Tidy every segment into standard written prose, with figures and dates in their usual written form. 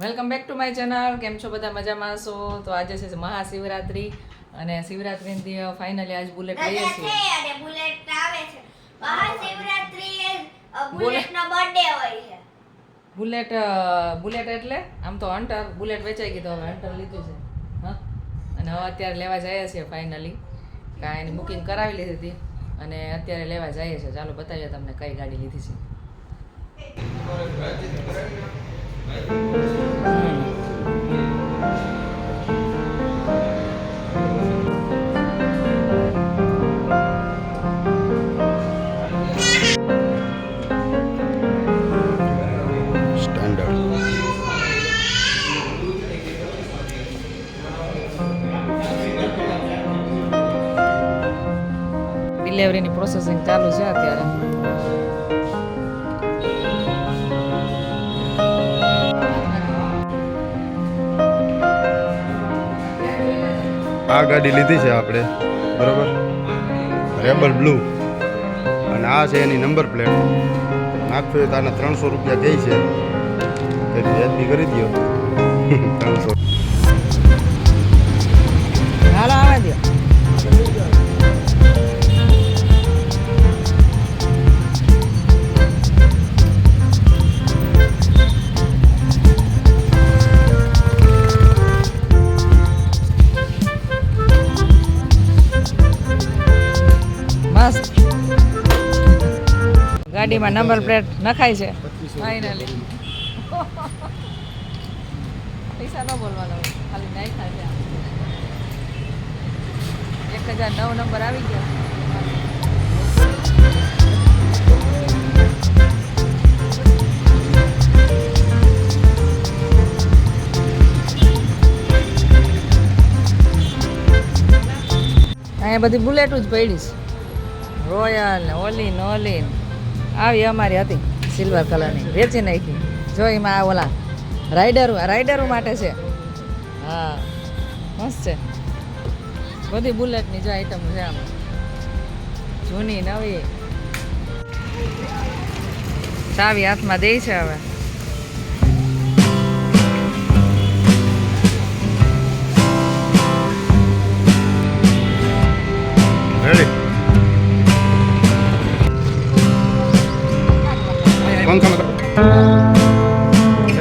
Welcome back to my channel. કેમ છો બધા? મજામાં છો? તો આજે છે મહાશિવરાત્રી અને શિવરાત્રીની દી ફાઇનલી આજ બુલેટ લઈએ છીએ અને બુલેટ આવે છે. મહાશિવરાત્રી એ બુલેટનો બર્થડે હોય છે. બુલેટ એટલે આમ તો હન્ટર બુલેટ વેચાઈ ગઈ, તો હવે હન્ટર લીધું છે. હા, અને હવે અત્યારે લેવા જઈએ છીએ ફાઇનલી. કાંઈ એની બુકિંગ કરાવી લીધી હતી અને અત્યારે લેવા જઈએ છીએ. ચાલો બતાવીએ તમને કઈ ગાડી લીધી છે. ડિલિવરીની પ્રોસેસિંગ ચાલુ છે અત્યારે. આ ગાડી લીધી છે આપણે, બરોબર, રેબલ બ્લુ, અને આ છે એની નંબર પ્લેટ. નાખવી તો આના 300 રૂપિયા કહે છે, તો વ્યાજબી કરી દો. 300. હાલો આવવા દો. મસ્ત ગાડીમાં નંબર પ્લેટ નખાય છે ફાઇનલી. પૈસા ન બોલવાનો, ખાલી નાખ્યા છે. 1009 નંબર આવી ગયો. અહીંયા બધી બુલેટું જ પડી છે. રોયલ ને ઓલી નોલી આવી અમારી હતી સિલ્વર કલરની, વેચી નાખી. જો એમાં આ ઓલા રાઇડરો માટે છે. હા મસ્ત છે બધી બુલેટની જો આઈટમ છે આમાં, જૂની નવી. ચાવી હાથમાં દે છે હવે. રેડી?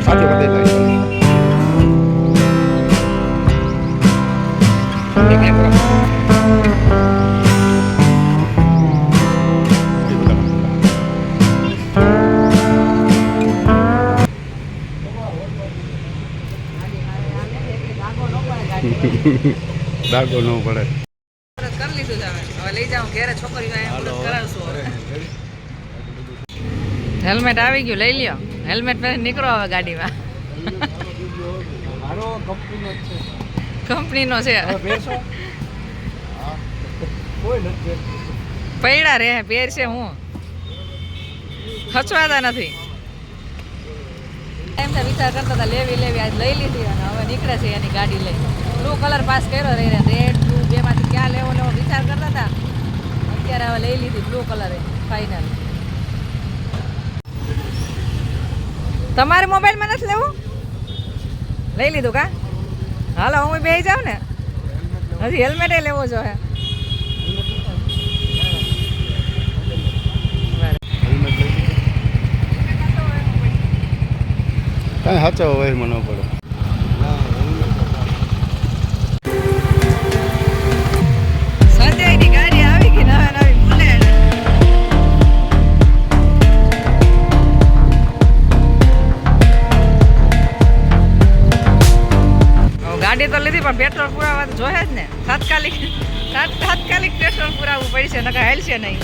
સાથે બધે દાગો ન પડે. કરી લીધું છે હવે લઈ જાઉં ઘેરે. છોકરીઓ કરાવશું. હેલ્મેટ આવી ગયું, લઈ લ્યો. હેલ્મેટ પહેરી નીકળો હવે ગાડીમાં. કંપનીનો છે. પૈડા રે પહેરશે, હું ખચવાતા નથી. એમ તો વિચાર કરતા હતા લેવી આજ લઈ લીધી અને હવે નીકળે છે એની ગાડી લઈ. બ્લુ કલર પાસ કર્યો રહીને, રેડ બ્લુ બેમાંથી ક્યાં લેવો વિચાર કરતા હતા. અત્યારે હવે લઈ લીધી બ્લુ કલર ફાઇનલ. તમારે મોબાઈલમાં નથી લેવું? લઈ લીધું કા? હાલો હું બેસી જાઉં ને. હજી હેલ્મેટે લેવો જોઈએ. કાંઈ સાચો હોય મને પડે. સંજયની ગાડી આવી ગઈ, નવી બુલેટ. ગાડી તો લીધી પણ પેટ્રોલ પુરાવા તો જોઈએ જ ને. તાત્કાલિક પેટ્રોલ પુરાવવું પડશે, નકર હાલશે નહીં.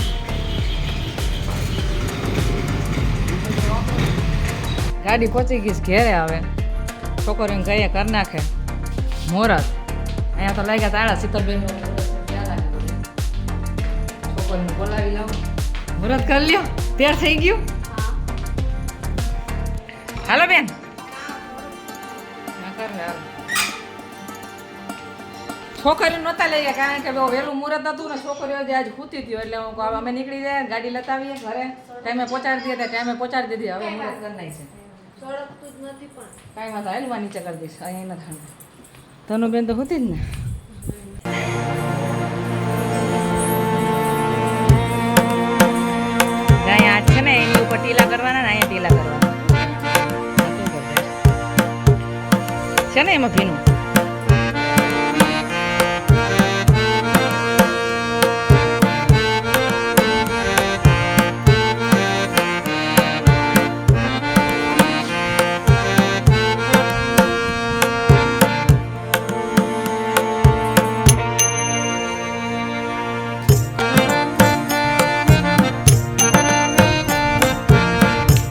ગાડી પહોંચી ગઈ ઘેરે. હવે છોકરીઓને કહીએ કરી નાખે મુહૂર્ત. અહીંયા તો લાગ્યા તાળા. શીતલબેન છોકરીને બોલાવી લાવો, મુહૂર્ત કરી લ્યો. તૈયાર થઈ ગયું? હાલો બેન. છોકરીઓ નહોતા લઈ ગયા કારણ કે બહુ વહેલું મુહૂર્ત હતું ને. છોકરીઓ આજ ખૂતી હતી એટલે હું અમે નીકળી જાય ગાડી લેતા આવીએ ઘરે. ટાઈમે પહોંચાડી દઈએ, ટાઈમે પહોંચાડી દીધી. હવે મુહૂર્ત કરી નાખી છે. કાંઈ વાંધો હાલ માં નીચે કરી દઈશ અહીંયા નથી હાલ તનું બેન તો હોતી જ ને અહીંયા આજ છે ને એની ઉપર ટીલા કરવાના ને અહીંયા ટીલા કરવાના છે ને એમાં ભીનું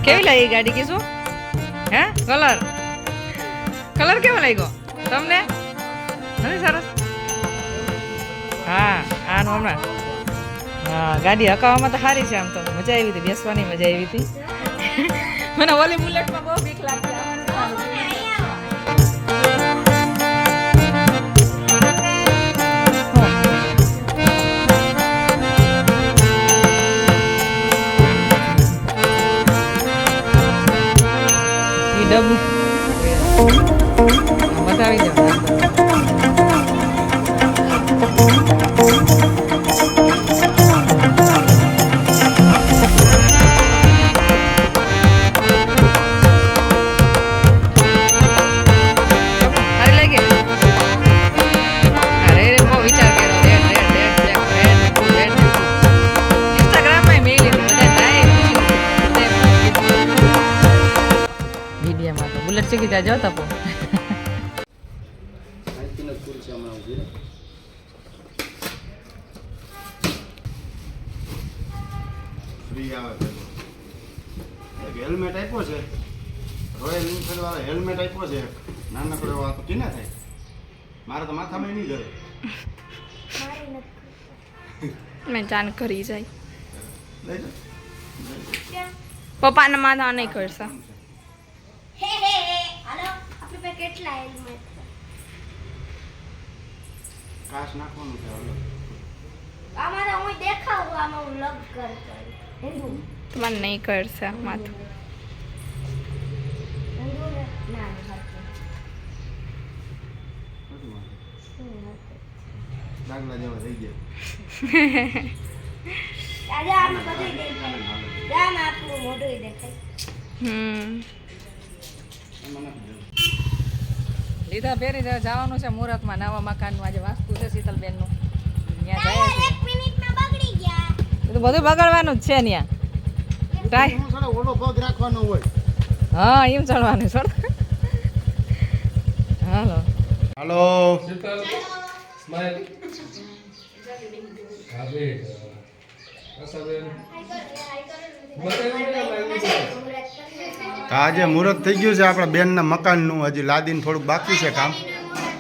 કેવી લાગી ગાડી કે શું હે કલર કેવો લાગ્યો તમને નથી સરસ હા આનું હમણાં હા ગાડી હકાવવામાં તો સારી છે આમ તો મજા આવી હતી બેસવાની મજા આવી હતી મને ઓલી બુલેટમાં બહુ બીક લાગતી ડબ્બુ બતાવી જાવ બુલેટ શીખી ત્યાં જતા પો હેલ્મેટ આપ્યો છે રોયલ એનફિલ્ડ વાળા હેલ્મેટ આપ્યો છે નાનકડો આ તો કિના થાય મારે તો માથામાં નહીં કરે મેં જાન કરી જાય લઈ જા પપ્પાના માથા નહીં કરશે હે હાલો આપણી પાસે કેટલા હેલ્મેટ છે કાશ નાખવાનું છે હવે આમાં હું દેખાવું આમાં હું લગ કર હિન્દુ મને નહીં કરશે માથું હિન્દુ ને ના દાખલા જેવા થઈ ગયા આજે આમાં બધું દેખાય જામ આપણું મોઢું દેખાય લીધા પહેરી જવાનું છે મુહૂર્તમાં નવા મકાનનું આજે વાસ્તુ છે શીતલબેનનું ત્યાં જાય છે એક મિનિટમાં બગડી ગયા એ તો બધું બગાડવાનું જ છે ત્યાં કાંઈ ઓલો પગ રાખવાનો હોય હા એમ ચાલવાનું સર હાલો હાલો આજે મુહૂર્ત થઈ ગયું છે આપણા બેનના મકાનનું હજી લાદીને થોડુંક બાકી છે કામ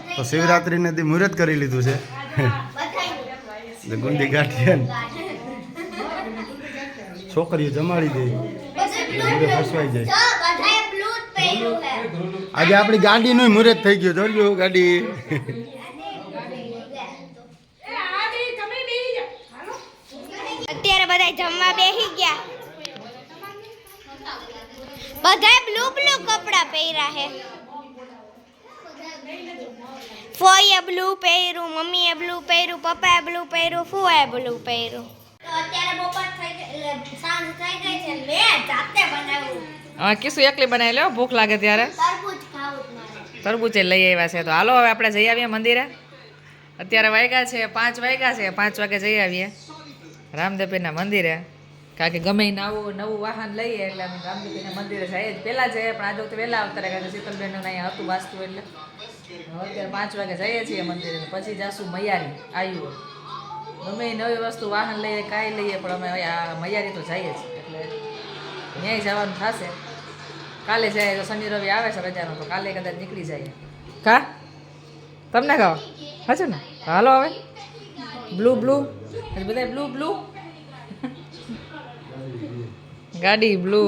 તો શિવરાત્રીને દી મુહૂર્ત કરી લીધું છે ગુંદી ગાંઠિયા છોકરીઓ જમાડી દે મુહૂર્ત ફસવાઈ જાય બધાએ બ્લુ જ પહેર્યું છે આજે આપણી ગાડીનું મુહૂર્ત થઈ ગયું જોજો ગાડી અત્યારે બધા જમવા બેસી ગયા બધાએ બ્લુ કપડા પહેર્યા છે ફોઈએ બ્લુ પહેર્યું મમ્મીએ બ્લુ પહેર્યું પપ્પાએ બ્લુ પહેર્યું ફુવાએ બ્લુ પહેર્યું તો અત્યારે બપોર થઈ ગઈ સાંજ થઈ ગઈ છે મેં જાતે બનાવ્યું હા કીશું એકલી બનાવી લો ભૂખ લાગે ત્યારે તરબૂચ ખાવું જ મારે તરબૂચે લઈ આવ્યા છે તો હાલો હવે આપણે જઈ આવીએ મંદિરે અત્યારે વાગ્યા છે 5 વાગ્યા છે 5 વાગે જઈ આવીએ રામદેવપીરના મંદિરે કારણ કે ગમે નવું વાહન લઈએ એટલે અમે રામદેવપીરના મંદિરે જઈએ જ પહેલાં જઈએ પણ આજે તો વહેલા આવતા રહ્યા કારણ કે શીતલબેનનું અહીંયા હતું વાસ્તુ એટલે અત્યારે 5 વાગે જઈએ છીએ મંદિરે પછી જાશું મૈયારી આવ્યું ગમે નવી વસ્તુ વાહન લઈએ કાંઈ લઈએ પણ અમે મૈયારી તો જઈએ જ એટલે ન્યાય જવાનું થશે કાલે જાય તો શનિ રવિ આવે છે રજાનો તો કાલે કદાચ નીકળી જાય કા તમને કહો હશે ને હાલો હવે બ્લુ બધા બ્લુ ગાડી બ્લુ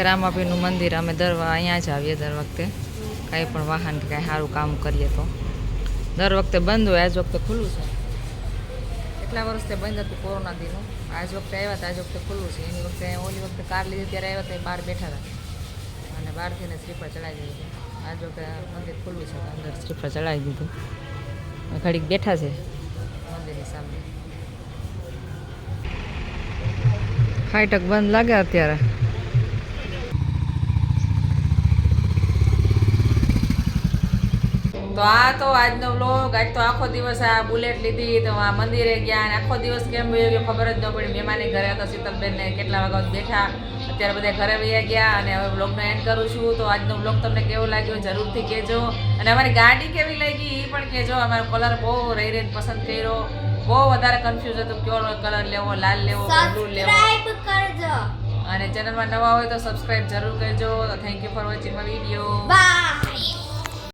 છે રામાપીરનું મંદિર. અમે અહીંયા જ આવીએ દર વખતે, કાંઈ પણ વાહન કે કાંઈ સારું કામ કરીએ તો. દર વખતે બંધ હોય, આજ વખતે ખુલ્લું છે. કેટલા વર્ષથી બંધ હતું કોરોના દીનું, આજ વખતે આવ્યા હતા, આજ વખતે ખુલ્લું છે. એની વખતે ઓલી વખતે કાર લીધી ત્યારે આવ્યા હતા, બહાર બેઠા હતા અને બહારથી શ્રીફળ ચડાવી દીધું. આજ વખતે મંદિર ખુલ્લું છે, અંદર શ્રીફળ ચડાવી દીધું. ઘડીક બેઠા છે મંદિરની સામે. ફાટક બંધ લાગે અત્યારે. તો આ તો આજનો વ્લોગ. આજ તો આખો દિવસ આ બુલેટ લીધી તો આ મંદિરે ગયા અને આખો દિવસ કેમ વયો ગયો ખબર જ ન પડી. મહેમાની ઘરે હતા શીતલબેન ને કેટલા વાગ્યા બેઠા, અત્યારે બધા ઘરે વયા ગયા. અને હવે વ્લોગનો એન્ડ કરું છું. તો આજનો વ્લોગ તમને કેવો લાગ્યો જરૂરથી કહેજો. અને અમારી ગાડી કેવી લાગી એ પણ કહેજો. અમારો કલર બહુ રહી રહીને પસંદ કર્યો. બહુ વધારે કન્ફ્યુઝ હતું કયો કલર લેવો, લાલ લેવો કે બ્લુ લેવો. સબસ્ક્રાઇબ કરજો. અને ચેનલમાં નવા હોય તો સબસ્ક્રાઇબ જરૂર કરજો. Thank you for watching my video. By.